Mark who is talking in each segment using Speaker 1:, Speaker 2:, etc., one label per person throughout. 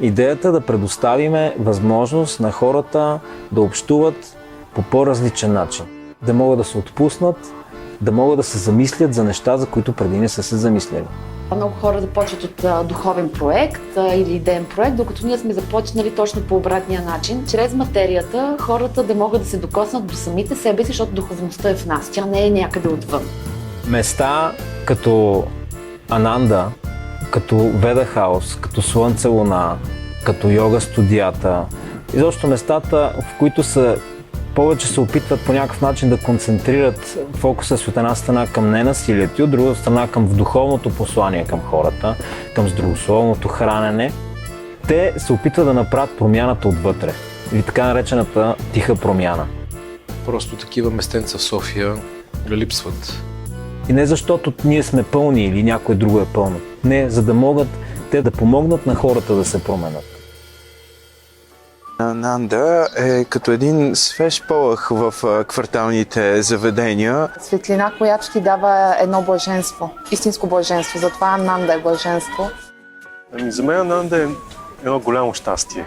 Speaker 1: Идеята да предоставиме възможност на хората да общуват по по-различен начин. Да могат да се отпуснат, да могат да се замислят за неща, за които преди не са се замисляли.
Speaker 2: Много хора започват от духовен проект или идеен проект, докато ние сме започнали точно по обратния начин. Чрез материята хората да могат да се докоснат до самите себе си, защото духовността е в нас, тя не е някъде отвън.
Speaker 1: Места като Ананда, като Веда хаус, като Слънце луна, като йога студията, изобщо местата, в които повече се опитват по някакъв начин да концентрират фокуса си от една страна към ненасилието и от друга страна към духовното послание към хората, към здравословното хранене. Те се опитват да направят промяната отвътре, или така наречената тиха промяна.
Speaker 3: Просто такива местенца в София липсват.
Speaker 1: И не защото ние сме пълни или някой друго е пълно. Не, за да могат те да помогнат на хората да се променят.
Speaker 4: Ананда е като един свеж полъх в кварталните заведения.
Speaker 5: Светлина, която ти дава едно блаженство, истинско блаженство. Затова Ананда е блаженство.
Speaker 6: За мен Ананда е едно голямо щастие.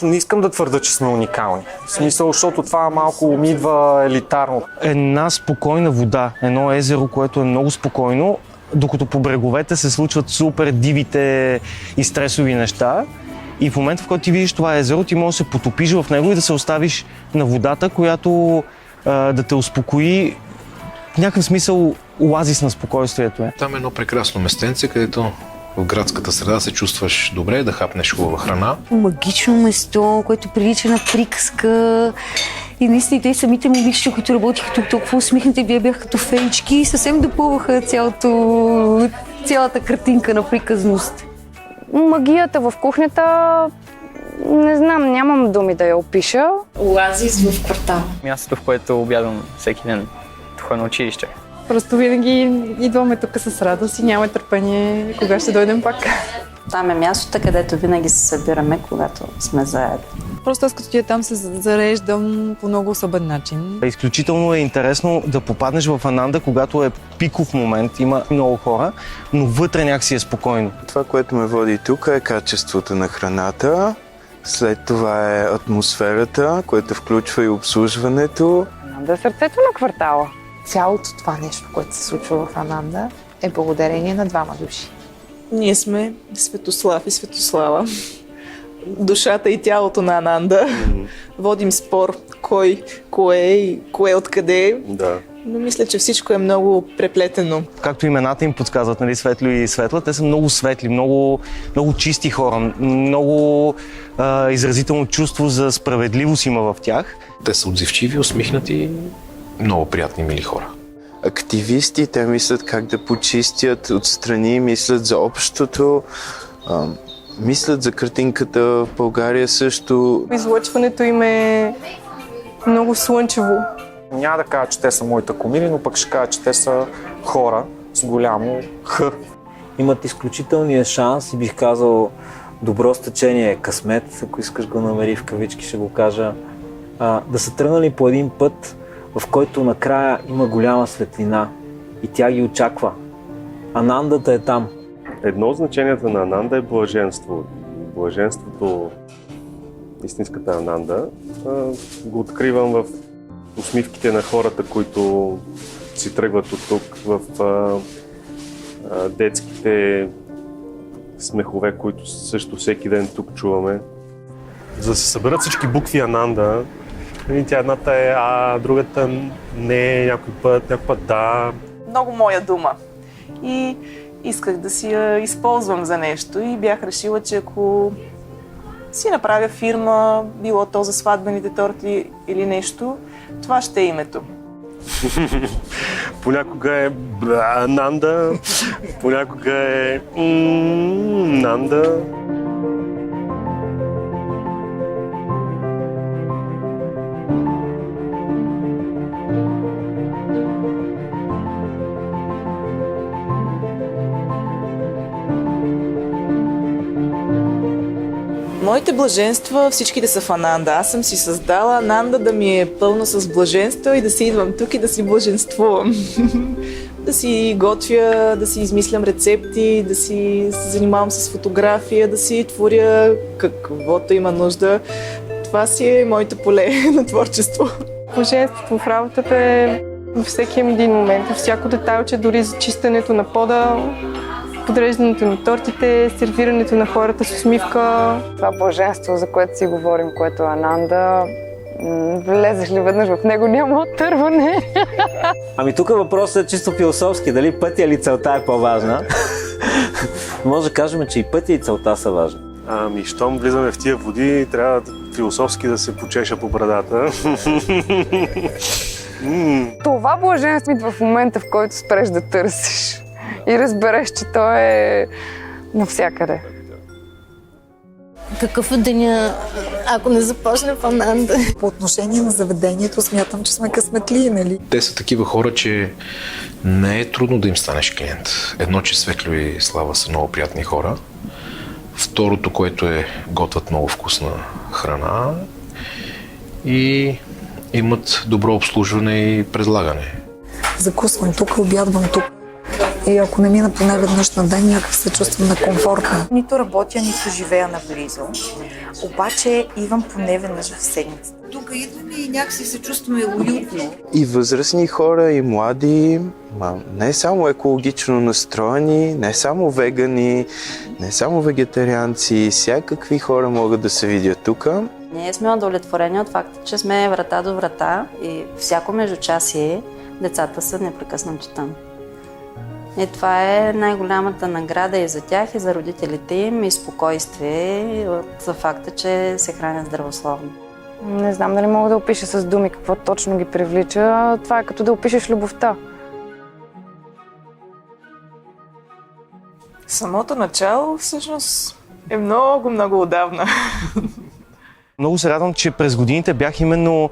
Speaker 7: Не искам да твърда, че сме уникални. В смисъл, защото това малко ми идва елитарно. Една спокойна вода, едно езеро, което е много спокойно, докато по бреговете се случват супер дивите и стресови неща. И в момента, в който ти видиш това езеро, ти можеш да се потопиш в него и да се оставиш на водата, която да те успокои. В някакъв смисъл оазис на спокойствието е.
Speaker 3: Там е едно прекрасно местенце, където в градската среда се чувстваш добре, да хапнеш хубава храна.
Speaker 8: Магично место, което прилича на приказка. И наистина те самите момичета, които работиха тук толкова усмихнати, вие бяха като феички и съвсем допълваха цялата картинка на приказност.
Speaker 9: Магията в кухнята, не знам, нямам думи да я опиша.
Speaker 2: Оазис в квартала.
Speaker 10: Мястото, в което обядвам всеки ден, ходя на училище.
Speaker 5: Просто винаги идваме тук с радост и нямаме търпение кога ще дойдем пак.
Speaker 11: Там е мястото, където винаги се събираме, когато сме заедно.
Speaker 5: Просто аз като там се зареждам по много особен начин.
Speaker 7: Изключително е интересно да попаднеш в Ананда, когато е пиков момент, има много хора, но вътре някакси е спокойно.
Speaker 4: Това, което ме води тук е качеството на храната. След това е атмосферата, което включва и обслужването.
Speaker 9: Ананда е сърцето на квартала.
Speaker 5: Цялото това нещо, което се случва в Ананда, е благодарение на двама души.
Speaker 12: Ние сме Светослав и Светослава. Душата и тялото на Ананда. Водим спор кой, кое и кое откъде.
Speaker 6: Да.
Speaker 12: Но мисля, че всичко е много преплетено.
Speaker 7: Както имената им подсказват, нали, Светло и Светла, те са много светли, много чисти хора, много изразително чувство за справедливост има в тях.
Speaker 3: Те са отзивчиви, усмихнати, много приятни, мили хора.
Speaker 4: Активисти, те мислят как да почистят отстрани, мислят за общото, мислят за картинката в България също.
Speaker 12: Излъчването им е много слънчево.
Speaker 7: Няма да кажа, че те са моите кумири, но пък ще кажа, че те са хора с голямо Х.
Speaker 1: Имат изключителния шанс и бих казал добро стечение, късмет, ако искаш го намери в кавички, ще го кажа, да са тръгнали по един път, в който накрая има голяма светлина и тя ги очаква. Анандата е там.
Speaker 6: Едно от значенията на Ананда е блаженство. Блаженството, истинската Ананда, го откривам в усмивките на хората, които си тръгват от тук, в детските смехове, които също всеки ден тук чуваме. За да се съберат всички букви Ананда, тя едната е А, другата не, някой път да.
Speaker 12: Много моя дума. И исках да си я използвам за нещо и бях решила, че ако си направя фирма, било то за сватбените торти или нещо, това ще е името.
Speaker 6: Понякога е Нанда, понякога е Нанда.
Speaker 12: Моите блаженства, всичките са в Ананда. Аз съм си създала Ананда да ми е пълна с блаженство и да си идвам тук и да си блаженствувам. Да си готвя, да си измислям рецепти, да си се занимавам с фотография, да си творя каквото има нужда. Това си е моето поле на творчество.
Speaker 9: Блаженството в работата е във всеки един момент, във всяко детайлче, дори за чистенето на пода, подреждането на тортите, сервирането на хората с усмивка. Това блаженство, за което си говорим, което е Ананда, влезеш ли веднъж в него, няма оттърване.
Speaker 1: Ами тук въпросът е чисто философски, дали пътя или целта е по-важна. Може да кажем, че и пътя и целта са важни.
Speaker 6: Ами, щом влизаме в тия води, трябва философски да се почеша по брадата.
Speaker 9: Това блаженство идва в момента, в който спреш да търсиш и разбереш, че то е навсякъде.
Speaker 8: Какъв е деня, ако не започне в Ананда?
Speaker 5: По отношение на заведението смятам, че сме късметли, нали?
Speaker 3: Те са такива хора, че не е трудно да им станеш клиент. Едно, че Светло и Слава са много приятни хора. Второто, което е, готвят много вкусна храна и имат добро обслужване и предлагане.
Speaker 13: Закусвам тук, обядвам тук. И ако не мина поне веднъж на ден, някак се чувствам некомфортно.
Speaker 14: Нито работя, нито живея наблизо. Обаче идвам поне веднъж в седмицата. Тук идваме и някакси се чувстваме уютно.
Speaker 4: И възрастни хора, и млади, не само екологично настроени, не само вегани, не само вегетарианци, всякакви хора могат да се видят тук.
Speaker 11: Ние сме удовлетворени от факта, че сме врата до врата и всяко междучасие децата са непрекъснато там. И това е най-голямата награда и за тях, и за родителите им, и спокойствие за факта, че се хранят здравословно.
Speaker 5: Не знам дали мога да опиша с думи какво точно ги привлича. Това е като да опишеш любовта.
Speaker 12: Самото начало всъщност е много отдавна.
Speaker 7: Много се радвам, че през годините бях именно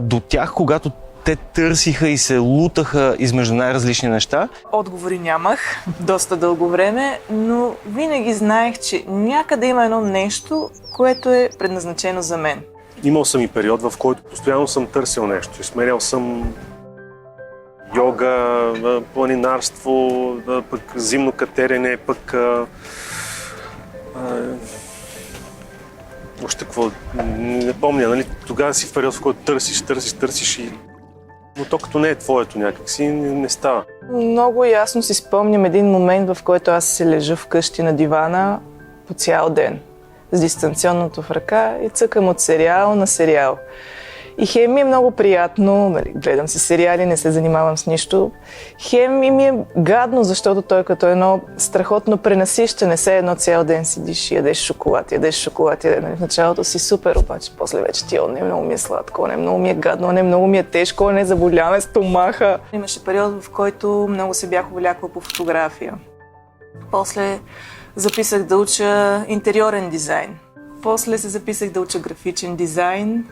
Speaker 7: до тях, когато те търсиха и се лутаха измежду най-различни неща.
Speaker 12: Отговори нямах доста дълго време, но винаги знаех, че някъде има едно нещо, което е предназначено за мен.
Speaker 6: Имал съм и период, в който постоянно съм търсил нещо. Смерял съм йога, планинарство, пък зимно катерене, пък още какво, не помня, нали? Тогава си в период, в който търсиш и... Но то като не е твоето някакси, не става.
Speaker 12: Много ясно си спомням един момент, в който аз се лежа вкъщи на дивана по цял ден, с дистанционното в ръка и цъкам от сериал на сериал. И хем ми е много приятно, гледам си сериали, не се занимавам с нищо. Хем и ми е гадно, защото той като едно страхотно пренасищане, все едно цял ден седиш и ядеш шоколад. В началото си супер, обаче после вече не много ми е сладко, не много ми е гадно, не много ми е тежко, не заболяваме стомаха. Имаше период, в който много се бях увлякла по фотография. После записах да уча интериорен дизайн. После се записах да уча графичен дизайн,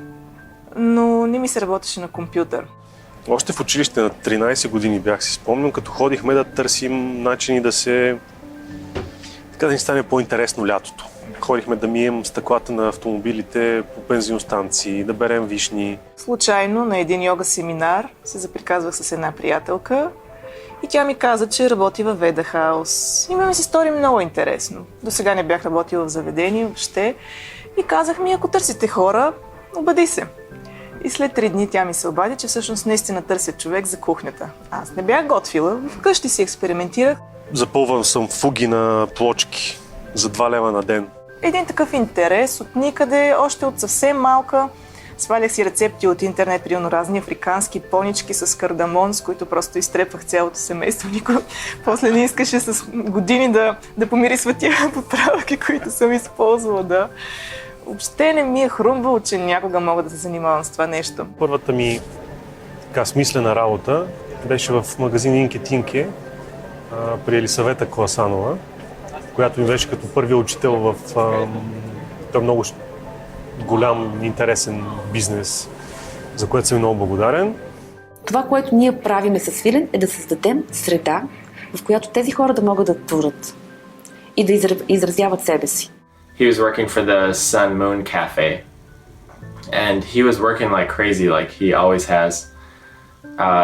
Speaker 12: но не ми се работеше на компютър.
Speaker 6: Още в училище на 13 години бях, си спомням, като ходихме да търсим начини да се... така да ни стане по-интересно лятото. Ходихме да мием стъклата на автомобилите по бензиностанции, да берем вишни.
Speaker 12: Случайно на един йога семинар се заприказвах с една приятелка и тя ми каза, че работи във Веда Хаус. И ми се стори много интересно. До сега не бях работила в заведение въобще и казах ми, ако търсите хора, обади се. И след 3 дни тя ми се обади, че всъщност наистина търсят човек за кухнята. Аз не бях готвила, вкъщи си експериментирах.
Speaker 6: Запълвам съм фуги на плочки за 2 лева на ден.
Speaker 12: Един такъв интерес от никъде, още от съвсем малка. Свалях си рецепти от интернет, примерно разни африкански понички с кардамон, с които просто изтрепах цялото семейство. Никой после не искаше с години да помирисва тия подправки, които съм използвала. Да. Въобще не ми е хрумвало, че някога мога да се занимавам с това нещо.
Speaker 6: Първата ми така смислена работа беше в магазин Инке-Тинке при Елисавета Класанова, която ми беше като първия учител в той много голям, интересен бизнес, за което съм много благодарен.
Speaker 2: Това, което ние правиме с Свилен, е да създадем среда, в която тези хора да могат да творят и да изразяват себе си.
Speaker 15: He was working for the Sun Moon Cafe, and he was working like crazy, like he always has.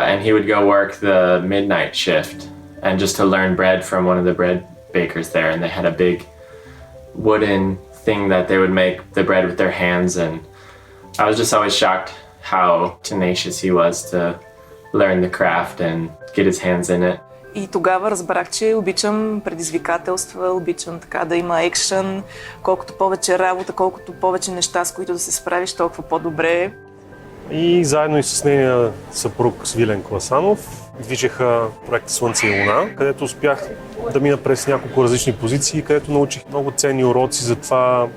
Speaker 15: And he would go work the midnight shift, and just to learn bread from one of the bread bakers there. And they had a big wooden thing that they would make the bread with their hands. And I was just always shocked how tenacious he was to learn the craft and get his hands in it.
Speaker 12: И тогава разбрах, че обичам предизвикателства, обичам така да има екшън, колкото повече работа, колкото повече неща, с които да се справиш, толкова по-добре.
Speaker 6: И заедно и с нейния съпруг Свилен Класанов движеха проект Слънце и Луна, където успях да мина през няколко различни позиции, където научих много ценни уроци за това,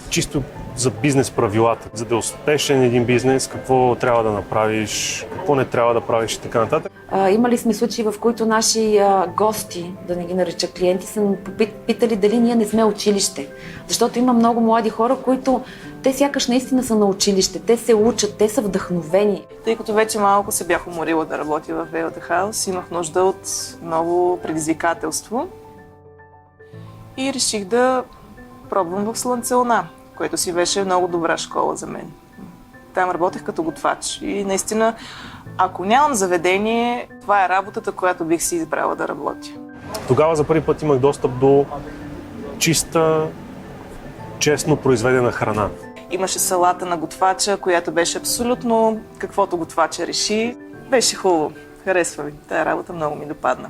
Speaker 6: чисто за бизнес правилата, за да е успешен един бизнес, какво трябва да направиш, какво не трябва да правиш и така нататък.
Speaker 2: Имали сме случаи, в които наши гости, да не ги нарича клиенти, са питали дали ние не сме училище. Защото има много млади хора, които те сякаш наистина са на училище, те се учат, те са вдъхновени.
Speaker 12: Тъй като вече малко се бях уморила да работя в Веда Хаус, имах нужда от ново предизвикателство и реших да пробвам в Слънце Луна, което си беше много добра школа за мен. Там работех като готвач и наистина, ако нямам заведение, това е работата, която бих си избрала да работя.
Speaker 6: Тогава за първи път имах достъп до чиста, честно произведена храна.
Speaker 12: Имаше салата на готвача, която беше абсолютно каквото готвача реши. Беше хубаво. Харесва ми. Тая работа много ми допадна.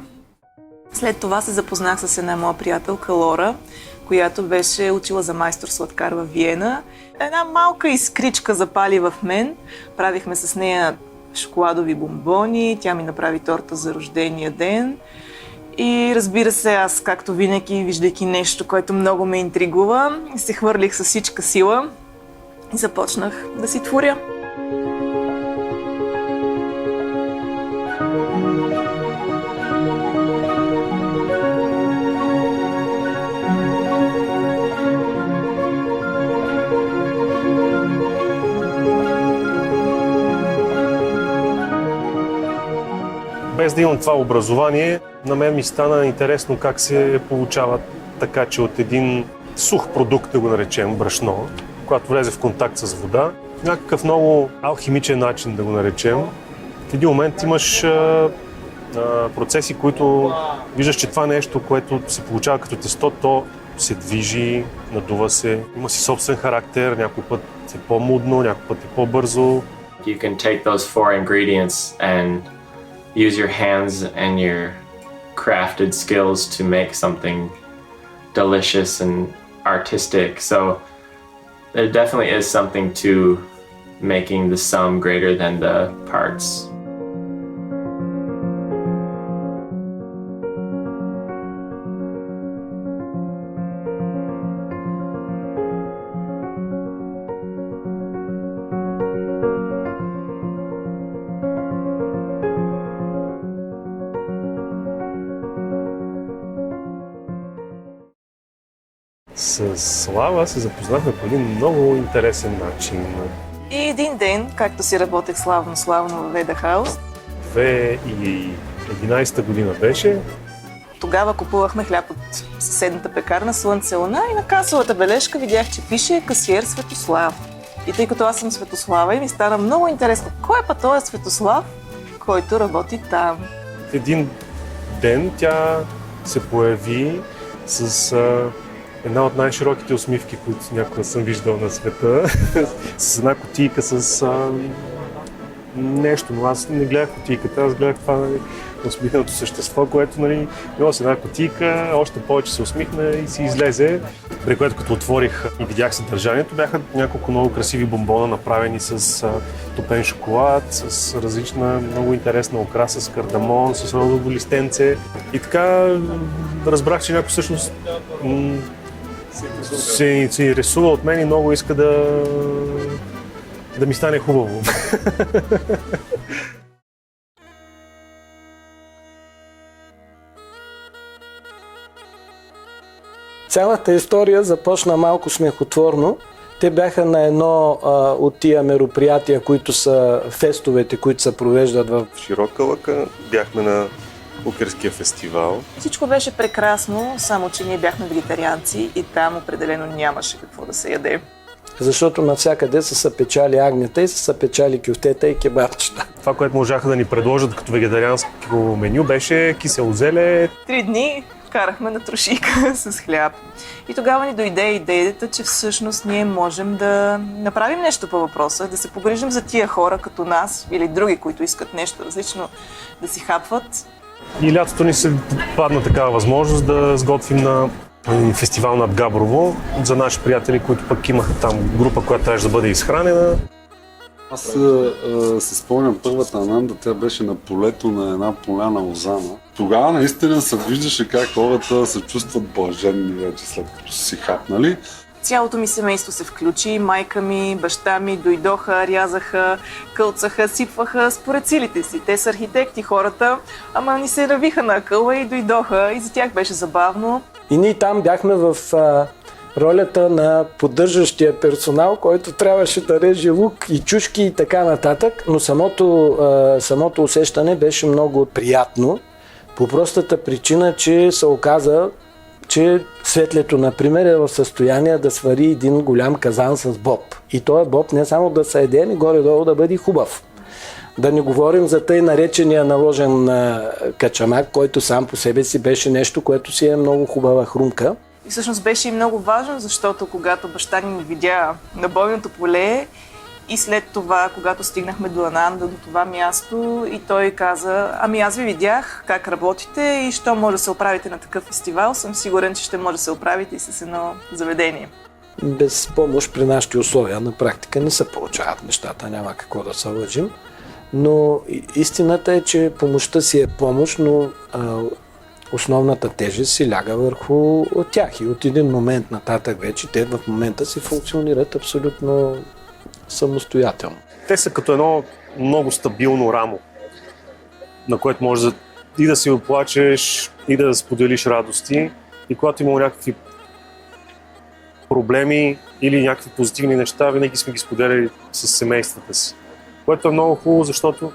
Speaker 12: След това се запознах с една моя приятелка Лора, която беше учила за майстор сладкар във Виена. Една малка искричка запали в мен. Правихме с нея шоколадови бомбони, тя ми направи торта за рождения ден. И разбира се, аз, както винаги, виждайки нещо, което много ме интригува, се хвърлих с всичка сила и започнах да си творя.
Speaker 6: Без да имам това образование, на мен ми стана интересно как се получава така, че от един сух продукт, да го наречем брашно, когато влезе в контакт с вода, някакъв много алхимичен начин, да го наречем, в един момент имаш процеси, които виждаш, че това нещо, което се получава като тесто, то се движи, надува се, има си собствен характер, някой път е по-мудно, някой път е по-бързо.
Speaker 15: You can take those 4 ingredients and use your hands and your crafted skills to make something delicious and artistic. So there definitely is something to making the sum greater than the parts.
Speaker 6: С Слава се запознахме по един много интересен начин.
Speaker 12: И един ден, както си работех славно в Веда Хаус.
Speaker 6: 2011 година беше.
Speaker 12: Тогава купувахме хляб от съседната пекарна Слънце Луна и на касовата бележка видях, че пише касиер Светослав. И тъй като аз съм Светослава и ми стана много интересно, кой е па този Светослав, който работи там.
Speaker 6: Един ден тя се появи с една от най-широките усмивки, които някога съм виждал на света, с една кутийка с нещо, но аз не гледах кутийката, аз гледах това усмихнато същество, което било с една кутийка, още повече се усмихна и си излезе. При което като отворих и видях съдържанието, бяха няколко много красиви бомбона, направени с топен шоколад, с различна много интересна окраса, с кардамон, с розово листенце. И така разбрах, че някой всъщност се интересува от мен и много иска да ми стане хубаво.
Speaker 16: Цялата история започна малко смехотворно. Те бяха на едно от тия мероприятия, които са фестовете, които се провеждат в
Speaker 6: Широка лъка. Бяхме на Укерския фестивал.
Speaker 12: Всичко беше прекрасно, само че ние бяхме вегетарианци и там определено нямаше какво да се яде.
Speaker 16: Защото навсякъде са печали агнета и са печали кюфтета и кебабчета.
Speaker 6: Това, което можаха да ни предложат като вегетарианско меню, беше кисело зеле.
Speaker 12: 3 дни карахме на трошийка с хляб. И тогава ни дойде идеята, че всъщност ние можем да направим нещо по въпроса, да се погрижим за тия хора като нас или други, които искат нещо различно да си хапват.
Speaker 6: И лятото ни се падна такава възможност да сготвим на фестивал над Габрово за наши приятели, които пък имаха там група, която трябваше да бъде изхранена.
Speaker 17: Аз се спомням първата Ананда, тя беше на полето на една поляна Лозана. Тогава наистина се виждаше как хората се чувстват блаженни вече след като си хапнали.
Speaker 12: Цялото ми семейство се включи, майка ми, баща ми дойдоха, рязаха, кълцаха, сипваха според силите си. Те са архитекти хората, ама ни се навиха на акъла и дойдоха и за тях беше забавно.
Speaker 16: И ние там бяхме в ролята на поддържащия персонал, който трябваше да реже лук и чушки и така нататък, но самото усещане беше много приятно, по простата причина, че се оказа, че Светлето, например, е в състояние да свари един голям казан с боб. И този боб не само да се еде, ами горе-долу да бъде хубав. Да не говорим за тъй наречения наложен качамак, който сам по себе си беше нещо, което си е много хубава хрумка.
Speaker 12: И всъщност беше и много важно, защото когато баща ни видя на бойното поле и след това, когато стигнахме до Ананда, до това място, и той каза, ами аз ви видях как работите и що може да се оправите на такъв фестивал, съм сигурен, че ще може да се оправите и с едно заведение.
Speaker 16: Без помощ при нашите условия на практика не се получават нещата, няма какво да се лъжим. Но истината е, че помощта си е помощ, но основната тежест си ляга върху тях. И от един момент нататък вече те в момента си функционират абсолютно самостоятелно.
Speaker 6: Те са като едно много стабилно рамо, на което можеш и да си оплачеш, и да споделиш радости. И когато има някакви проблеми или някакви позитивни неща, винаги сме ги споделяли с семействата си. Което е много хубаво, защото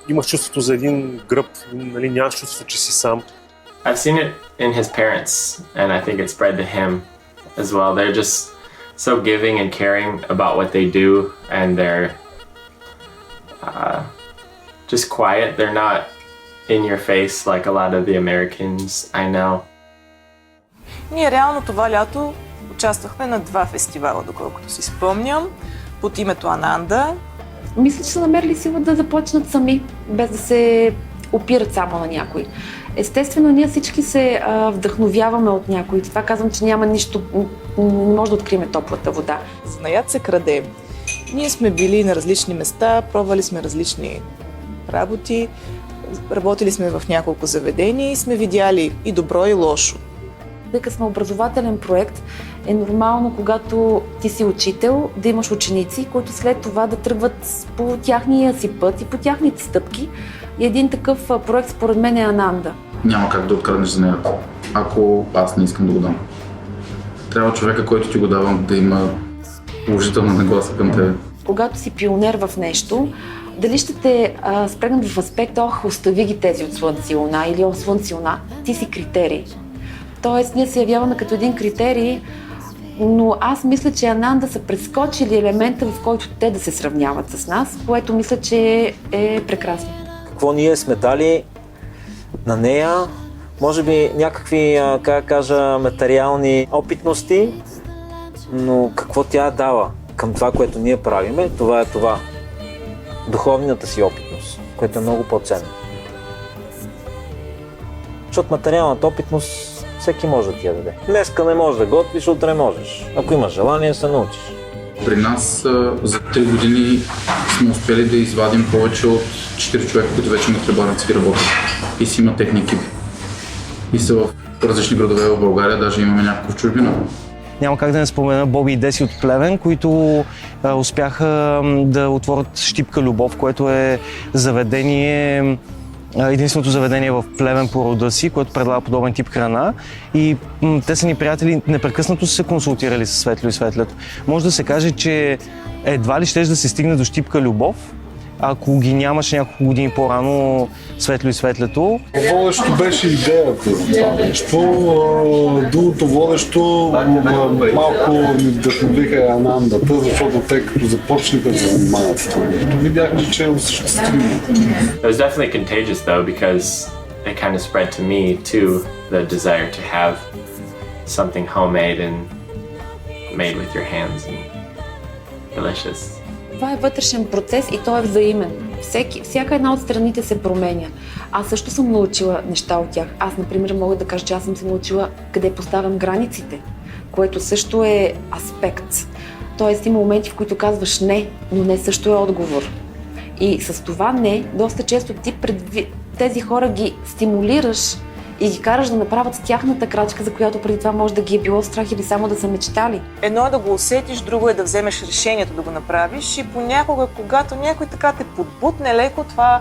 Speaker 6: имаш чувството за един гръб, нали, нямаш чувството, че си сам.
Speaker 15: I've seen it in his parents, and I think it spread to him as well. They're just so giving and caring about what they do, and they're just quiet. They're not in your face like a lot of the Americans I know.
Speaker 12: Ние реално това лято участвахме на 2 фестивала, доколкото си спомням, под името Ананда.
Speaker 2: Мисля, че са намерили сила да започнат сами, без да се опират само на някой. Естествено, ние всички се вдъхновяваме от някой. Това казвам, че няма нищо, не може да открием топлата вода.
Speaker 12: Занаят се краде. Ние сме били на различни места, пробвали сме различни работи, работили сме в няколко заведения и сме видяли и добро, и лошо.
Speaker 2: Тъй като сме образователен проект, е нормално, когато ти си учител, да имаш ученици, които след това да тръгват по тяхния си път и по тяхните стъпки. И един такъв проект според мен е Ананда.
Speaker 18: Няма как да откраднеш занаята, ако аз не искам да го дам. Трябва човека, който ти го давам, да има положителна нагласа към тебе.
Speaker 2: Когато си пионер в нещо, дали ще те спрегнат в аспект, остави ги тези от Слънце и Луна или от Слънце и Луна, ти си критерий. Тоест, ние се явяваме като един критерий, но аз мисля, че Ананда са прескочили елемента, в който те да се сравняват с нас, което мисля, че е прекрасно.
Speaker 1: Какво ние сме дали на нея? Може би някакви, как кажа, материални опитности, но какво тя дава към това, което ние правиме, това е това. Духовната си опитност, което е много по-ценно. Защото материалната опитност всеки може да ти я даде. Днеска не можеш да готвиш, утре можеш. Ако имаш желание, се научиш.
Speaker 18: При нас за 3 години сме успели да извадим повече от 4 човека, които вече имат хлебарници и работят. И си имат техни екипи. И са в различни градове в България, даже имаме някакво в чужбина.
Speaker 7: Няма как да не спомена Боби и Деси от Плевен, които успяха да отворят Щипка Любов, което е заведение, единственото заведение в Плевен по рода си, което предлага подобен тип храна. И те са ни приятели, непрекъснато са се консултирали с Светло и Светлето. Може да се каже, че едва ли щеш да се стигне до Щипка Любов, ако ги нямаше няколко години по-рано Светло и Светлето.
Speaker 17: Водещо беше идеята за това нещо. Другото водещо малко ми вдъхновиха Анандата, защото те като започнаха да се занимават с това нещо, видяхме, че е осъществимо.
Speaker 15: It was definitely contagious though, because it kind of spread to me too, the desire to have something homemade and made with your hands and delicious.
Speaker 2: Това е вътрешен процес и той е взаимен. Всяка една от страните се променя. Аз също съм научила неща от тях. Аз, например, мога да кажа, че аз съм се научила къде поставям границите, което също е аспект. Тоест има моменти, в които казваш не, но не също е отговор. И с това не, доста често ти тези хора ги стимулираш и ги караш да направят тяхната крачка, за която преди това може да ги е било страх или само да са мечтали.
Speaker 12: Едно е да го усетиш, друго е да вземеш решението да го направиш и понякога, когато някой така те подбутне леко, това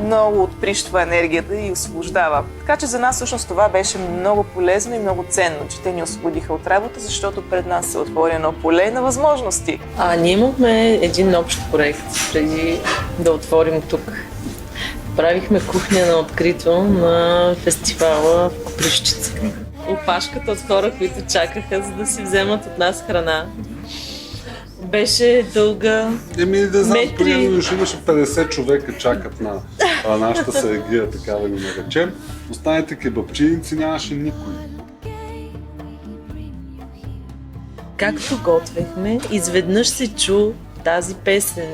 Speaker 12: много отприщва енергията и освобождава. Така че за нас всъщност това беше много полезно и много ценно, че те ни освободиха от работа, защото пред нас се отвори едно поле на възможности.
Speaker 19: Ние имахме един общ проект преди да отворим тук. Правихме кухня на открито на фестивала в Копривщица. опашката от хора, които чакаха, за да си вземат от нас храна. Беше дълга
Speaker 17: Да знам,
Speaker 19: метри.
Speaker 17: примерно имаше 50 човека чакат на нашата сергия, така да го наречем. Останете кебапчийници, нямаше никой.
Speaker 19: Както готвехме, изведнъж се чу тази песен.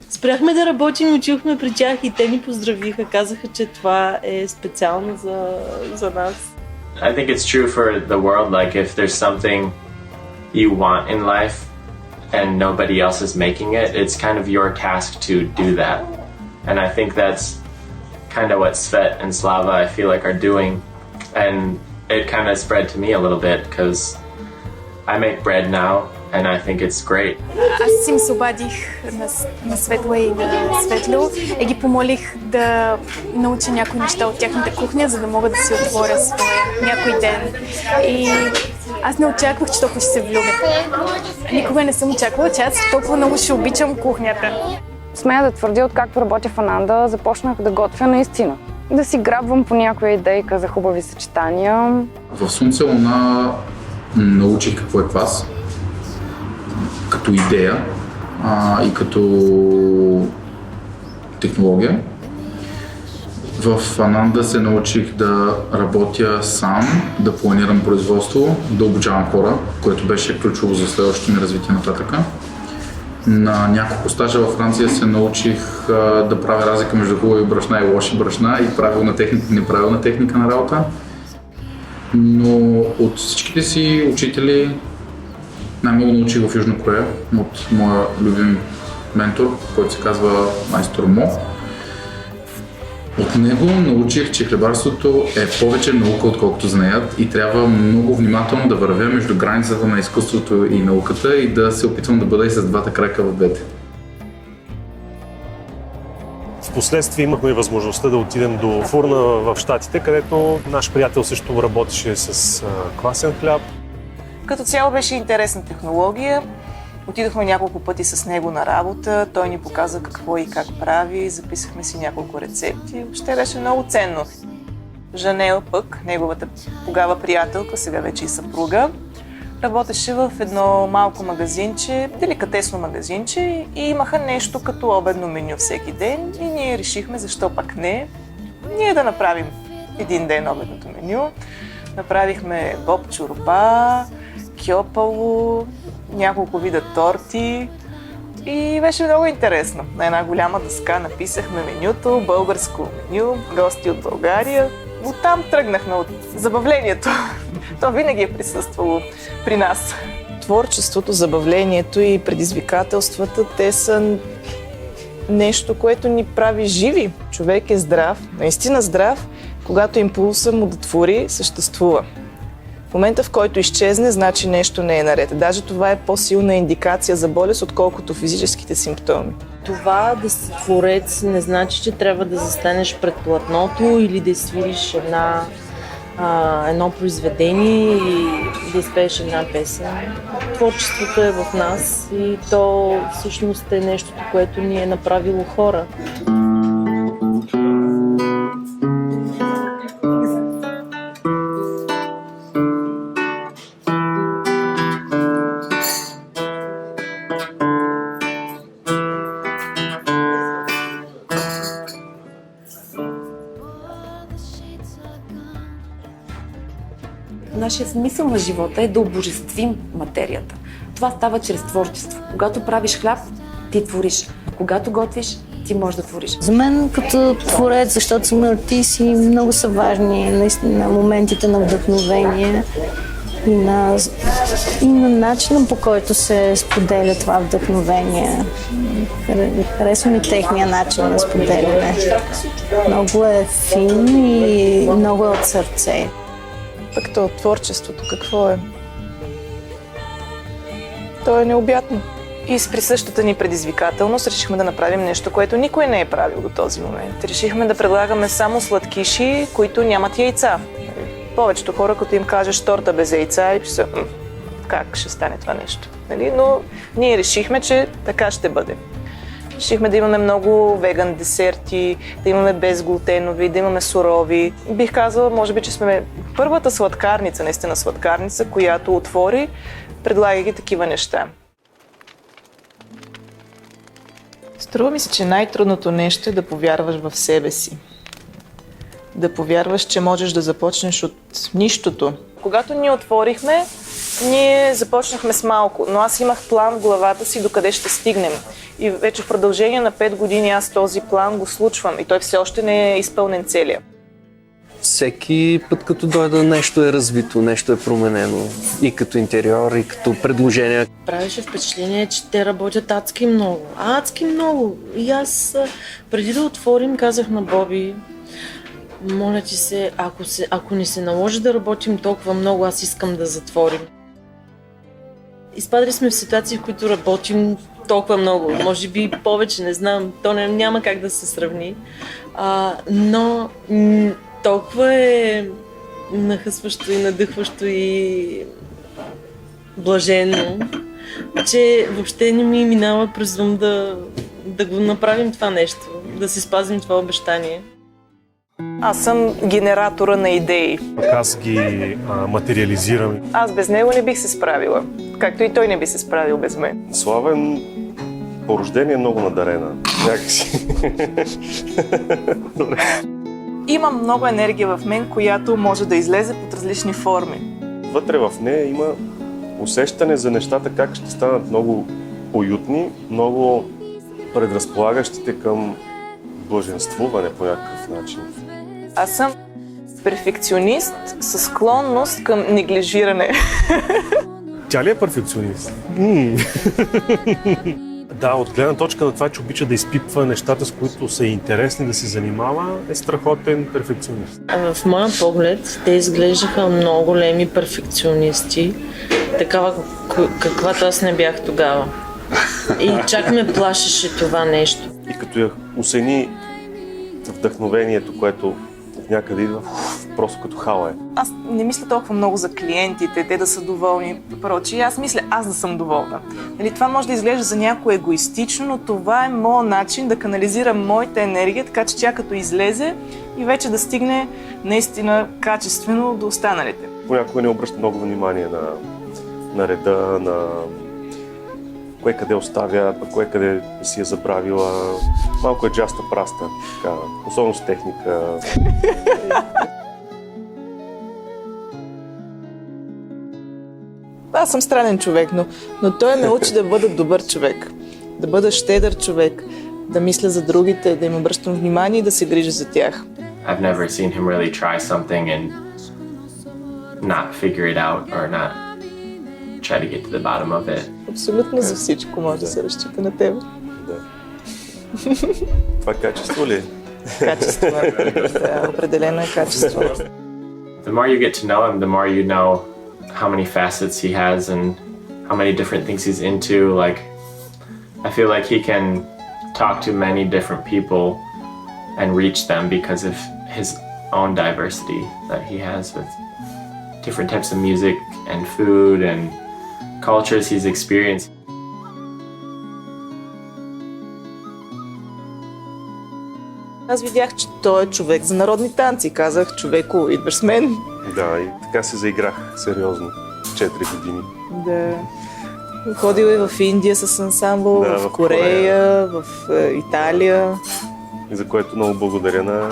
Speaker 19: Спряхме да работим, отидохме при тях и те ни поздравиха. Казаха, че това е специално за нас.
Speaker 15: I think it's true for the world, like if there's something you want in life and nobody else is making it, it's kind of your task to do that. And I think that's kind of what Svet and Slava, I feel like, are doing. And it kind of spread to me a little bit because I make bread now and I think it's great.
Speaker 20: Аз им се обадих на Светла и на Светло и ги помолих да науча някои неща от тяхната кухня, за да мога да си отворя своя някой ден. И аз не очаквах, че толкова ще се влюбя. Никога не съм очаквала, че аз толкова много ще обичам кухнята.
Speaker 5: Смея да твърдя, откакто работя в Ананда, започнах да готвя наистина. Да си грабвам по някоя идейка за хубави съчетания.
Speaker 18: В Слънце луна научих какво е квас, като идея и като технология. В Ананда се научих да работя сам, да планирам производство, да обучавам хора, което беше ключово за следващото ми развитие нататъка. На няколко стажа във Франция се научих да правя разлика между хубави брашна и лоши брашна и правилна техника и неправилна техника на работа. Но от всичките си учители най-много научих в Южна Корея от моя любим ментор, който се казва майстор Мо. От него научих, че хлебарството е повече наука, отколкото знаят и трябва много внимателно да вървя между границата на изкуството и науката и да се опитвам да бъда и с двата крака в двете.
Speaker 21: Впоследствие имахме възможността да отидем до Фурна в Щатите, където наш приятел също работеше с квасен хляб.
Speaker 12: Като цяло беше интересна технология. Отидохме няколко пъти с него на работа, той ни показа какво и как прави, записахме си няколко рецепти. Въобще беше много ценно. Жанел пък, неговата тогава приятелка, сега вече и съпруга, работеше в едно малко магазинче, деликатесно магазинче и имаха нещо като обедно меню всеки ден и ние решихме защо пак не. Ние да направим един ден обедното меню. Направихме боб чорба, кьопало, няколко вида торти и беше много интересно. На една голяма дъска написахме менюто, българско меню, гости от България. Оттам тръгнахме от забавлението. То винаги е присъствало при нас. Творчеството, забавлението и предизвикателствата, те са нещо, което ни прави живи. Човек е здрав, наистина здрав, когато импулса му да твори, съществува. В момента, в който изчезне, значи нещо не е наред. Даже това е по-силна индикация за болест, отколкото физическите симптоми.
Speaker 19: Това да си творец не значи, че трябва да застанеш пред платното или да свириш едно произведение и да изпееш една песен. Творчеството е в нас и то всъщност е нещото, което ни е направило хора.
Speaker 2: Нашия смисъл на живота е да обожествим материята. Това става чрез творчество. Когато правиш хляб, ти твориш. Когато готвиш, ти можеш да твориш.
Speaker 8: За мен като творец, защото съм артист и много са важни наистина моментите на вдъхновение.
Speaker 19: и на начина, по който се споделя това вдъхновение. Харесва ми техния начин на споделяне. Много е фин и много е от сърце.
Speaker 12: Пък то творчеството какво е? То е необятно. И с присъщата ни предизвикателност решихме да направим нещо, което никой не е правил до този момент. Решихме да предлагаме само сладкиши, които нямат яйца. Повечето хора, като им кажеш торта без яйца, и са, как ще стане това нещо? Но ние решихме, че така ще бъде. Решихме да имаме много веган десерти, да имаме безглутенови, да имаме сурови. Бих казала, може би, че сме първата сладкарница, наистина сладкарница, която отвори, предлагайки такива неща. Струва ми се, че най-трудното нещо е да повярваш в себе си. Да повярваш, че можеш да започнеш от нищото. Когато ние отворихме, ние започнахме с малко, но аз имах план в главата си докъде ще стигнем. И вече в продължение на 5 години аз този план го случвам и той все още не е изпълнен целия.
Speaker 10: Всеки път, като дойде, нещо е развито, нещо е променено. И като интериор, и като предложение.
Speaker 19: Правеше впечатление, че те работят адски много. Адски много. И аз преди да отворим, казах на Боби, моля ти се, ако не се наложи да работим толкова много, аз искам да затворим. Изпадали сме в ситуации, в които работим толкова много, може би повече, не знам, то няма как да се сравни, но толкова е нахъсващо и надъхващо и блажено, че въобще не ми минава през ум да го направим това нещо, да си спазим това обещание.
Speaker 12: Аз съм генератора на идеи.
Speaker 21: Аз ги материализирам.
Speaker 12: Аз без него не бих се справила, както и той не би се справил без мен.
Speaker 6: Славен по рождение е много надарена. Някакси.
Speaker 12: Има много енергия в мен, която може да излезе под различни форми.
Speaker 6: Вътре в нея има усещане за нещата как ще станат много уютни, много предразполагащите към блаженствуване по някакъв начин.
Speaker 12: Аз съм перфекционист със склонност към неглижиране.
Speaker 21: Тя ли е перфекционист? Да, от гледна точка на това, че обича да изпипва нещата, с които са интересни да се занимава, е страхотен перфекционист.
Speaker 19: В моя поглед те изглеждаха много големи перфекционисти, такава каквато аз не бях тогава. И чак ме плашеше това нещо.
Speaker 6: И като я осени вдъхновението, което някъде идва, просто като хала е.
Speaker 12: Аз не мисля толкова много за клиентите, те да са доволни, прочие. Аз мисля аз да съм доволна. Това може да изглежда за някой егоистично, но това е моят начин да канализирам моята енергия, така че тя като излезе и вече да стигне наистина качествено до останалите.
Speaker 6: Понякога не обръща много внимание на реда, на кое къде оставя, пък кое къде си е забравила. Малко е джаста праста, така, особено с техника.
Speaker 12: Аз съм странен човек, но той ме учи да бъда добър човек, да бъда щедър човек, да мисля за другите, да им обръщам внимание и да се грижа за тях.
Speaker 15: I've never seen him really try something and not figure it out or not try to get to the bottom of it.
Speaker 12: Абсолютно за всичко може да се разчита на теб.
Speaker 6: Да. Това качество ли е?
Speaker 12: Качество, да, определено е качество.
Speaker 15: The more you get to know him, the more you know how many facets he has and how many different things he's into. Like, I feel like he can talk to many different people and reach them because of his own diversity that he has with different types of music and food and cultures he's experienced.
Speaker 12: Аз видях, че той е човек за народни танци. Казах, човеко, идваш с мен.
Speaker 6: Да, и така се заиграх сериозно. 4 години.
Speaker 12: Да. Ходил е в Индия с ансамбъл,
Speaker 6: да,
Speaker 12: в Корея, в Италия.
Speaker 6: И за което много благодаря на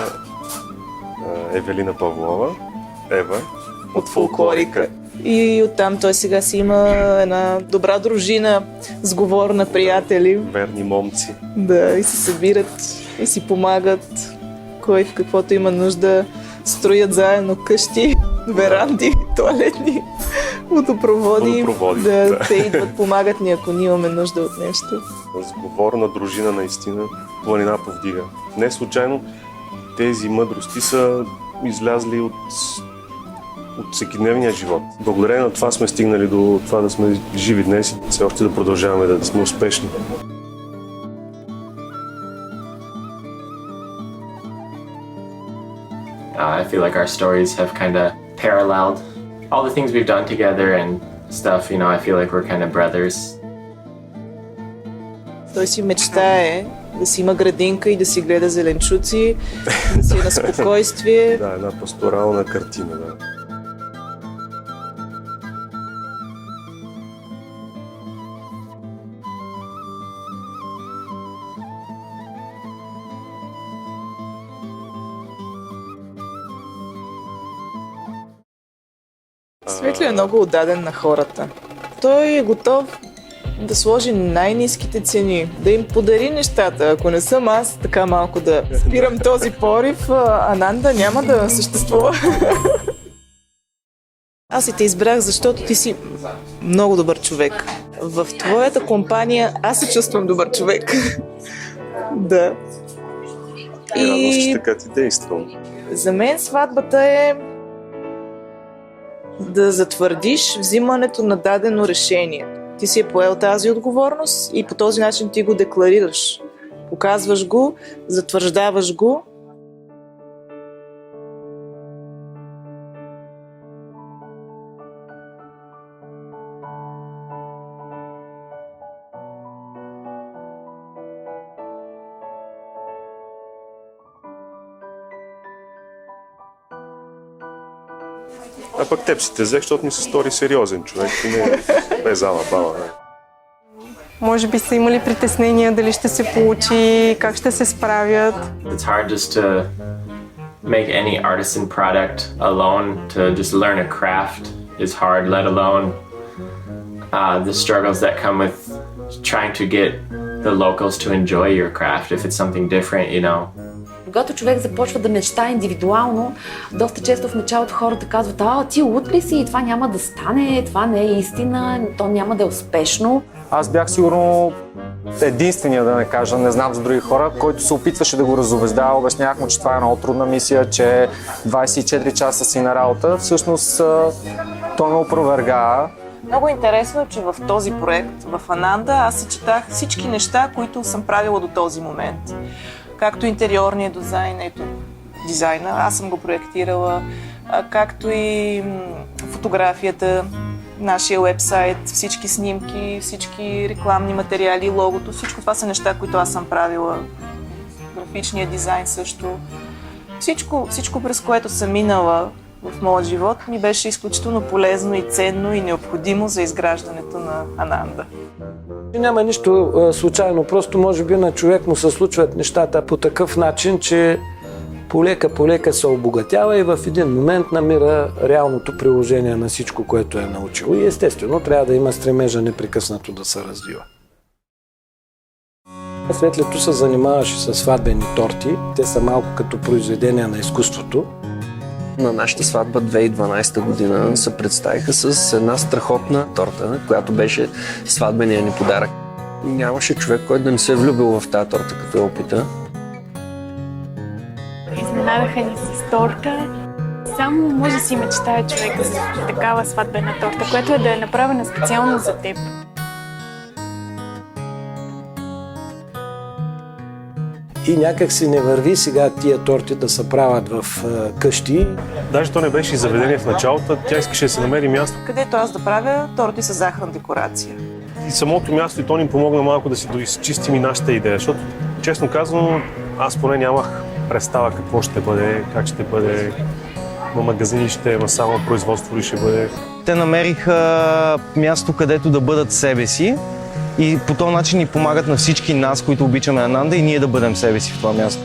Speaker 6: Евелина Павлова, Ева, от Фолклорика.
Speaker 12: И оттам той сега си има една добра дружина, сговорна приятели.
Speaker 6: Верни момци.
Speaker 12: Да, и се събират и си помагат, кой в каквото има нужда, строят заедно къщи, веранди, тоалетни, водопроводи.
Speaker 6: Да.
Speaker 12: Те идват, помагат ни, ако ние имаме нужда от нещо.
Speaker 6: Сговорна дружина наистина, планина повдига. Не случайно тези мъдрости са излязли от всекидневния живот. Благодарение на това сме стигнали до това да сме живи днес и все още да продължаваме да сме успешни.
Speaker 15: I feel like our stories have kind of paralleled all the things we've done together and stuff. You know, I feel like we're kind of brothers.
Speaker 12: Той си мечтае да си има градинка и да си гледа зеленчуци, да си е на спокойствие.
Speaker 6: Да, една пасторална картина, да.
Speaker 12: Светлио е много отдаден на хората. Той е готов да сложи най-ниските цени, да им подари нещата. Ако не съм аз, така малко да спирам този порив, Ананда няма да съществува. Аз и те избрах, защото ти си много добър човек. В твоята компания аз се чувствам добър човек. Да.
Speaker 6: Радвам се, че така ти действам.
Speaker 12: За мен сватбата е да затвърдиш взимането на дадено решение. Ти си е поел тази отговорност и по този начин ти го декларираш. Показваш го, затвърждаваш го.
Speaker 6: А пък теб си те взех, защото ми се стори сериозен човек и не е зала-бала.
Speaker 9: Може би са имали притеснения дали ще се получи, как ще се справят.
Speaker 15: It's hard just to make any artisan product alone, to just learn a craft is hard, let alone the struggles that come with trying to get the locals to enjoy your craft if it's something different, you know.
Speaker 2: Когато човек започва да мечта индивидуално, доста често в началото хората казват: ти луд ли си? Това няма да стане, това не е истина, то няма да е успешно.
Speaker 7: Аз бях сигурно единствения, да не кажа, не знам за други хора, който се опитваше да го разубеждава. Обяснявах му, че това е много трудна мисия, че 24 часа си на работа. Всъщност той ме опроверга.
Speaker 12: Много интересно е, че в този проект, в Ананда, аз съчетах всички неща, които съм правила до този момент. Както интериорния дизайна, аз съм го проектирала, както и фотографията, нашия уебсайт, всички снимки, всички рекламни материали, логото, всичко това са неща, които аз съм правила. Графичния дизайн също. Всичко през което съм минала в моят живот ми беше изключително полезно и ценно и необходимо за изграждането на Ананда.
Speaker 16: Няма нищо случайно, просто може би на човек му се случват нещата по такъв начин, че полека се обогатява и в един момент намира реалното приложение на всичко, което е научил. И естествено трябва да има стремежа непрекъснато да се развива. Светлето се занимаваше с сватбени торти. Те са малко като произведения на изкуството.
Speaker 10: На нашата сватба 2012 година се представиха с една страхотна торта, която беше сватбения ни подарък. Нямаше човек, който да не се е влюбил в тази торта, като я опита.
Speaker 20: Изненадаха ни с торта. Само може да си мечтае човек за такава сватбена торта, която е да е направена специално за теб.
Speaker 16: И някак си не върви сега тия торти да се правят в къщи.
Speaker 21: Даже то не беше и заведение в началото, тя искаше да се намери място.
Speaker 12: Където аз да правя торти с захарна декорация.
Speaker 21: И самото място и то ни помогна малко да си доизчистим и нашата идея, защото честно казано аз поне нямах представа какво ще бъде, как ще бъде, на магазини ще има само производство ли ще бъде.
Speaker 7: Те намериха място, където да бъдат себе си и по този начин ни помагат на всички нас, които обичаме Ананда и ние да бъдем себе си в това място.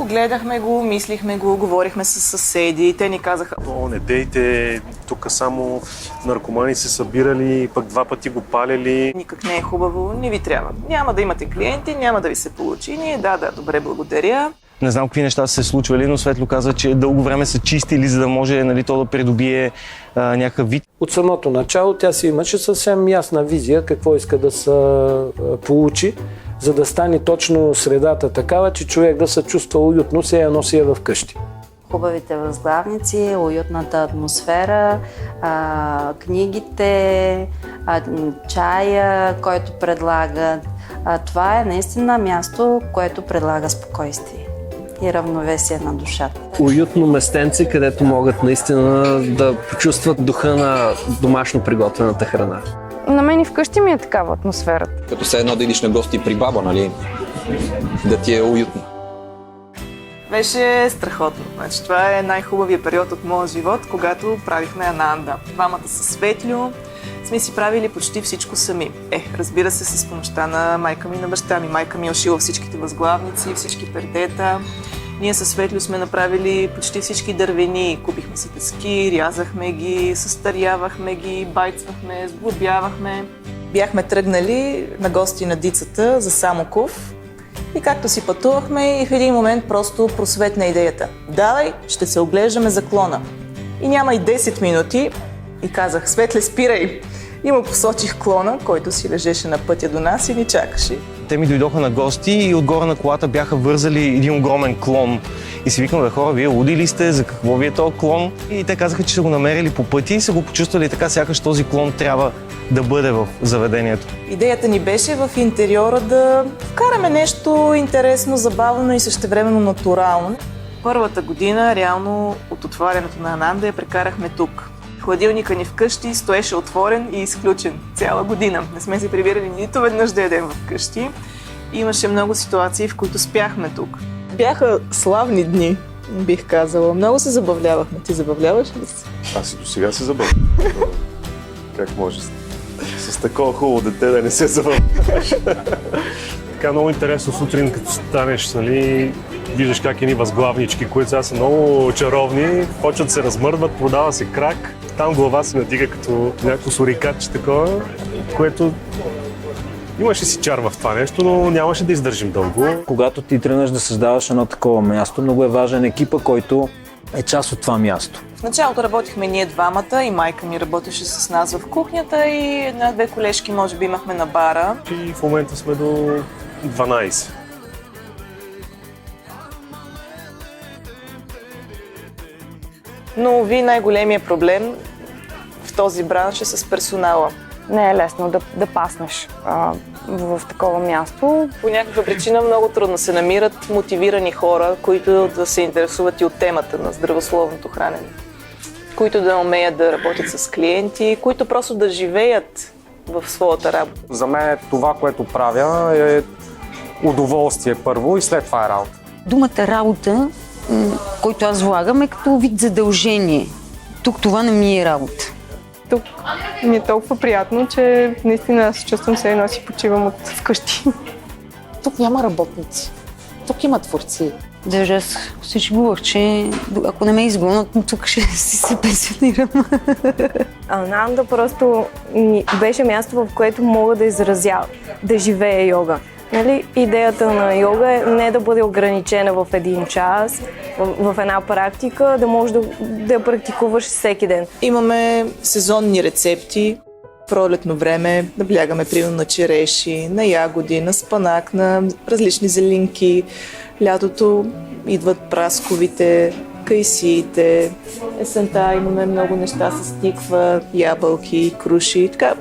Speaker 12: Огледахме го, мислихме го, говорихме с съседи, те ни казаха:
Speaker 21: О, не дейте, тук само наркомани се събирали, пък 2 пъти го палели.
Speaker 12: Никак не е хубаво, не ви трябва. Няма да имате клиенти, няма да ви се получи. Ние, да, добре, благодаря.
Speaker 7: Не знам какви неща са се случвали, но Светло каза, че дълго време са чистили, за да може, нали, то да придобие някакъв вид.
Speaker 16: От самото начало тя си имаше съвсем ясна визия какво иска да се получи, за да стане точно средата такава, че човек да се чувства уютно, все едно си е вкъщи.
Speaker 11: Хубавите възглавници, уютната атмосфера, книгите, чая, който предлагат. Това е наистина място, което предлага спокойствие и равновесие на душата.
Speaker 10: Уютно местенце, където могат наистина да почувстват духа на домашно приготвената храна.
Speaker 5: На мен и вкъщи ми е такава атмосферата.
Speaker 3: Като се едно да идиш на гости при баба, нали? Да ти е уютно.
Speaker 12: Беше страхотно. Значи, това е най-хубавият период от моя живот, когато правихме Ананда. Двамата със Светлю сме си правили почти всичко сами. Разбира се, с помощта на майка ми и на баща ми. Майка ми е ушила всичките възглавници, всички пердета. Ние със Светлю сме направили почти всички дървени. Купихме си дъски, рязахме ги, състарявахме ги, байцвахме, сглобявахме. Бяхме тръгнали на гости на Дицата за Самоков. И както си пътувахме, и в един момент просто просветна идеята. Давай, ще се оглеждаме за клона. И няма и 10 минути и казах: Светле, спирай! И му посочих клона, който си лежеше на пътя до нас и ни чакаше.
Speaker 7: Те ми дойдоха на гости и отгоре на колата бяха вързали един огромен клон. И си викам: хора, вие луди ли сте? За какво ви е този клон? И те казаха, че са го намерили по пъти и са го почувствали така, сякаш този клон трябва да бъде в заведението.
Speaker 12: Идеята ни беше в интериора да вкараме нещо интересно, забавно и същевременно натурално. Първата година, реално от отварянето на Ананда, я прекарахме тук. Хладилника ни вкъщи стоеше отворен и изключен цяла година. Не сме се прибирали нито веднъж да ядем вкъщи. Имаше много ситуации, в които спяхме тук. Бяха славни дни, бих казала. Много се забавлявахме. Ти забавляваш ли се?
Speaker 21: Аз и до сега се забавлявам. Как може с такова хубаво дете да не се забавляваш? Така много интересно сутрин, като станеш, нали, виждаш как едни възглавнички, които сега са много чаровни, почват да се размърдват, продава се крак. Там глава се надига като някакво сурикатче такова, което имаше си чар в това нещо, но нямаше да издържим дълго.
Speaker 1: Когато ти тръгнеш да създаваш едно такова място, много е важен екипа, който е част от това място.
Speaker 12: В началото работихме ние двамата и майка ми работеше с нас в кухнята и една-две колежки може би имахме на бара.
Speaker 21: И в момента сме до 12.
Speaker 12: Но най-големия проблем в този бранш е с персонала.
Speaker 5: Не е лесно да паснеш в такова място.
Speaker 12: По някаква причина много трудно се намират мотивирани хора, които да се интересуват и от темата на здравословното хранене. Които да умеят да работят с клиенти, които просто да живеят в своята работа.
Speaker 7: За мен това, което правя, е удоволствие първо и след това е работа.
Speaker 8: Думата работа, който аз влагам, е като вид задължение. Тук това не ми е работа.
Speaker 9: Тук ми е толкова приятно, че наистина аз чувствам се едно си почивам от вкъщи.
Speaker 2: Тук няма работници. Тук има творци.
Speaker 8: Даже аз се шегувах, че ако не ме изгонят, тук ще си се пенсионирам.
Speaker 22: Ананда просто беше място, в което мога да изразя, да живея йога. Нали? Идеята на йога е не да бъде ограничена в един час, в една практика, да можеш да я практикуваш всеки ден.
Speaker 12: Имаме сезонни рецепти. Пролетно време наблягаме примерно на череши, на ягоди, на спанак, на различни зеленки. Лятото идват прасковите, кайсиите. Есента имаме много неща с тиква, ябълки, круши. Така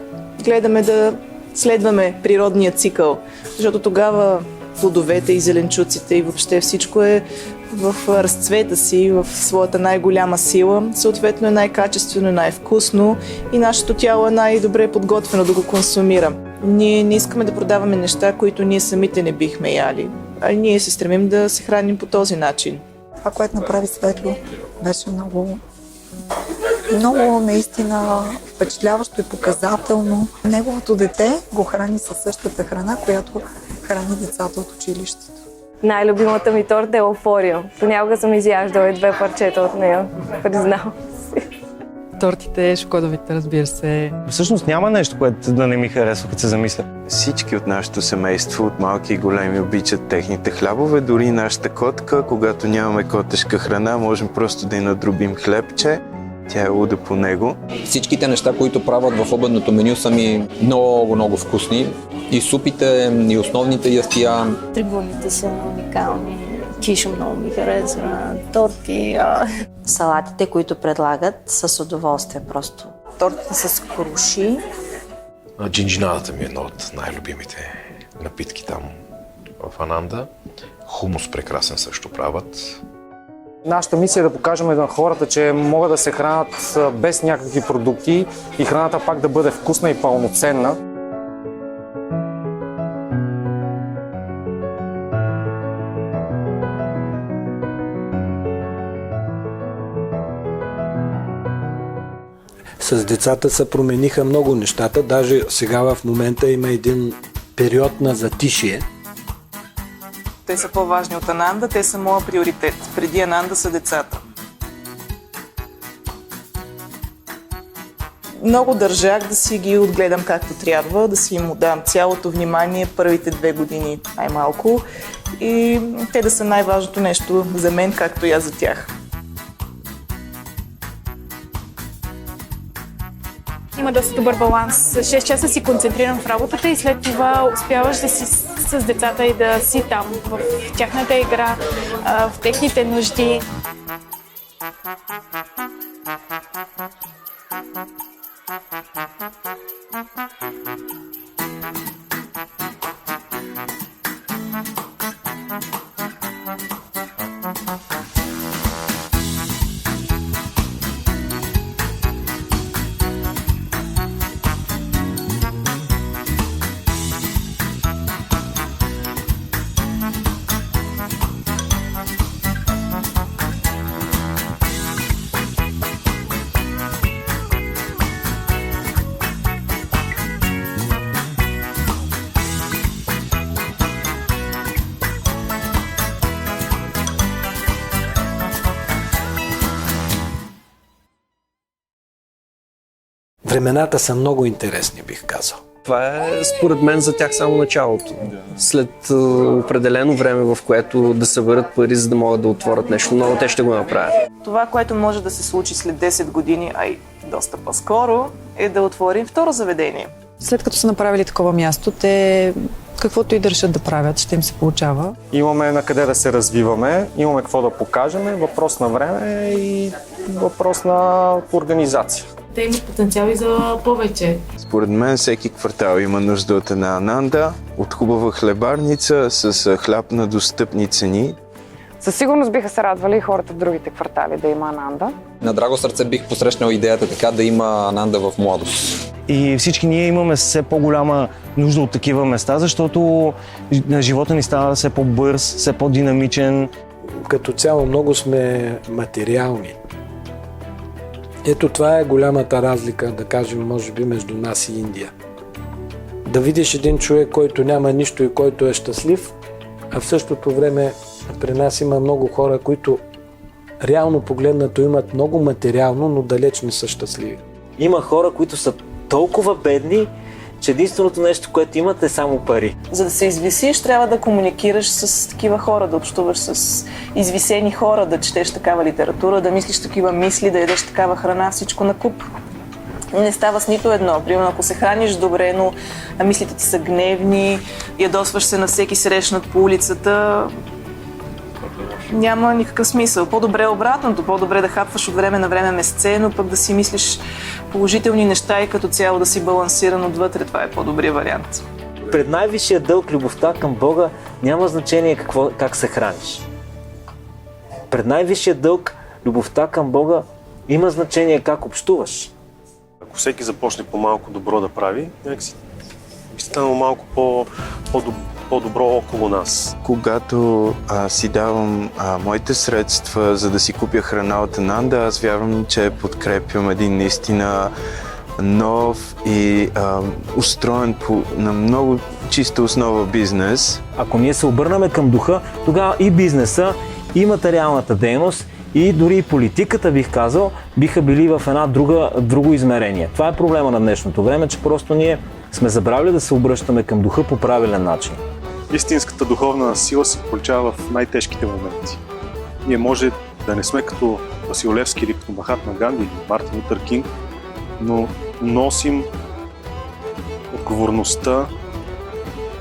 Speaker 12: гледаме да следваме природния цикъл, защото тогава плодовете и зеленчуците и въобще всичко е в разцвета си, в своята най-голяма сила. Съответно е най-качествено, най-вкусно и нашето тяло е най-добре подготвено да го консумира. Ние не искаме да продаваме неща, които ние самите не бихме яли, а ние се стремим да се храним по този начин.
Speaker 13: Това, което направи Светло, беше много наистина впечатляващо и показателно. Неговото дете го храни със същата храна, която храни децата от училището.
Speaker 22: Най-любимата ми торта е Еуфория. Понякога съм изяждала и 2 парчета от нея, признавам.
Speaker 4: Тортите, шоколадовите, разбира се.
Speaker 7: Всъщност няма нещо, което да не ми харесва, като се замисля.
Speaker 14: Всички от нашето семейство, от малки и големи, обичат техните хлябове. Дори нашата котка, когато нямаме котешка храна, можем просто да й надробим хлебче. Тя е луда по него.
Speaker 3: Всичките неща, които правят в обедното меню, са ми много вкусни. И супите, и основните ястия.
Speaker 11: Трибуните са уникални. Кишо много ми харесва, торти. Салатите, които предлагат, с удоволствие просто. Тортите с круши.
Speaker 23: Джинджинадата ми е едно от най-любимите напитки там в Ананда. Хумус прекрасен също правят.
Speaker 7: Нашата мисия е да покажем на хората, че могат да се хранят без някакви продукти и храната пак да бъде вкусна и пълноценна.
Speaker 16: С децата се промениха много нещата. Даже сега в момента има един период на затишие.
Speaker 12: Те са по-важни от Ананда, те са моя приоритет. Преди Ананда са децата. Много държах да си ги отгледам както трябва, да си им отдам цялото внимание първите 2 години най-малко и те да са най-важното нещо за мен, както и аз за тях.
Speaker 20: Има доста добър баланс. 6 часа си концентриран в работата и след това успяваш да си с децата и да си там, в тяхната игра, в техните нужди.
Speaker 16: Времената са много интересни, бих казал.
Speaker 10: Това е според мен за тях само началото. След определено време, в което да съберат пари, за да могат да отворят нещо ново, те ще го направят.
Speaker 12: Това, което може да се случи след 10 години, а и доста по-скоро, е да отворим второ заведение.
Speaker 4: След като са направили такова място, те каквото и да решат да правят, ще им се получава.
Speaker 7: Имаме на къде да се развиваме, имаме какво да покажем, въпрос на време и въпрос на организация.
Speaker 19: Те имат потенциал и за повече.
Speaker 14: Според мен всеки квартал има нужда от една Ананда, от хубава хлебарница с хляб на достъпни цени.
Speaker 5: Със сигурност биха се радвали и хората в другите квартали да има Ананда.
Speaker 3: На драго сърце бих посрещнал идеята така да има Ананда в младост.
Speaker 7: И всички ние имаме все по-голяма нужда от такива места, защото живота ни става все по-бърз, все по-динамичен.
Speaker 16: Като цяло много сме материални. Ето това е голямата разлика, да кажем, може би между нас и Индия. Да видиш един човек, който няма нищо и който е щастлив, а в същото време при нас има много хора, които реално погледнато имат много материално, но далеч не са щастливи.
Speaker 1: Има хора, които са толкова бедни, че единственото нещо, което имат, е само пари.
Speaker 12: За да се извисиш, трябва да комуникираш с такива хора, да общуваш с извисени хора, да четеш такава литература, да мислиш такива мисли, да ядеш такава храна, всичко на куп. Не става с нито едно. Примерно, ако се храниш добре, но мислите ти са гневни, ядосваш се на всеки срещнат по улицата, няма никакъв смисъл. По-добре е обратното, по-добре да хапваш от време на време месце, но пък да си мислиш положителни неща и като цяло да си балансиран отвътре, това е по-добрият вариант.
Speaker 1: Пред най-висшия дълг, любовта към Бога, няма значение как се храниш. Пред най-висшия дълг, любовта към Бога, има значение как общуваш.
Speaker 21: Ако всеки започне по-малко добро да прави, някакси би станало малко по-добро около нас.
Speaker 14: Когато си давам моите средства, за да си купя храна от Ананда, аз вярвам, че подкрепям един наистина нов и устроен на много чиста основа бизнес.
Speaker 1: Ако ние се обърнаме към духа, тогава и бизнеса, и материалната дейност, и дори и политиката, бих казал, биха били в друго измерение. Това е проблема на днешното време, че просто ние сме забравили да се обръщаме към духа по правилен начин.
Speaker 21: Истинската духовна сила се получава в най-тежките моменти. Ние може да не сме като Васил Левски или като Махатма Ганди или Мартин Лутър Кинг, но носим отговорността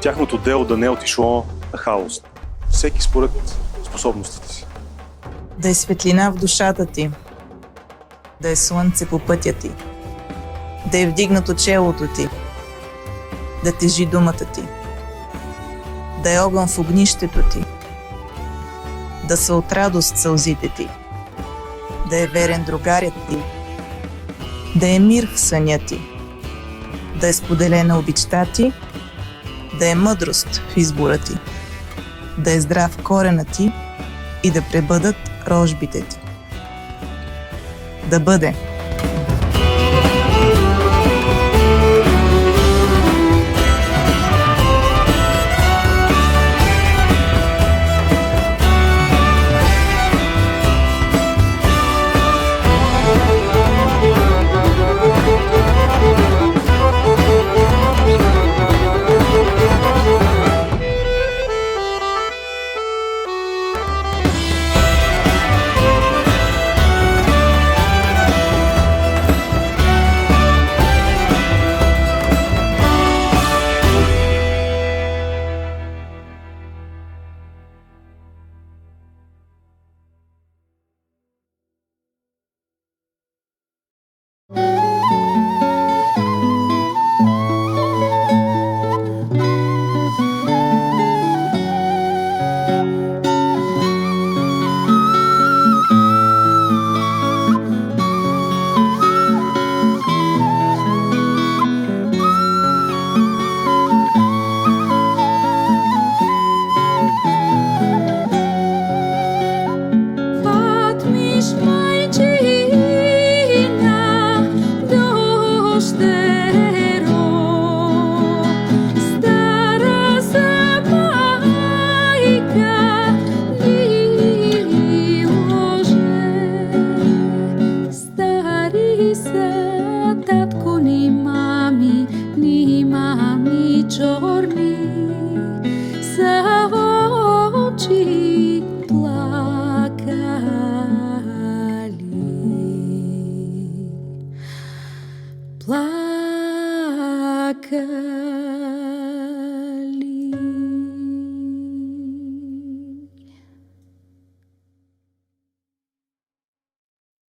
Speaker 21: тяхното дело да не е отишло на хаос. Всеки според способностите си.
Speaker 12: Да е светлина в душата ти, да е слънце по пътя ти, да е вдигнато челото ти, да тежи думата ти, да е огън в огнището ти, да са от радост сълзите ти, да е верен другарят ти, да е мир в съня ти, да е споделена обичта ти, да е мъдрост в избора ти, да е здрав корена ти и да пребъдат рожбите ти. Да бъде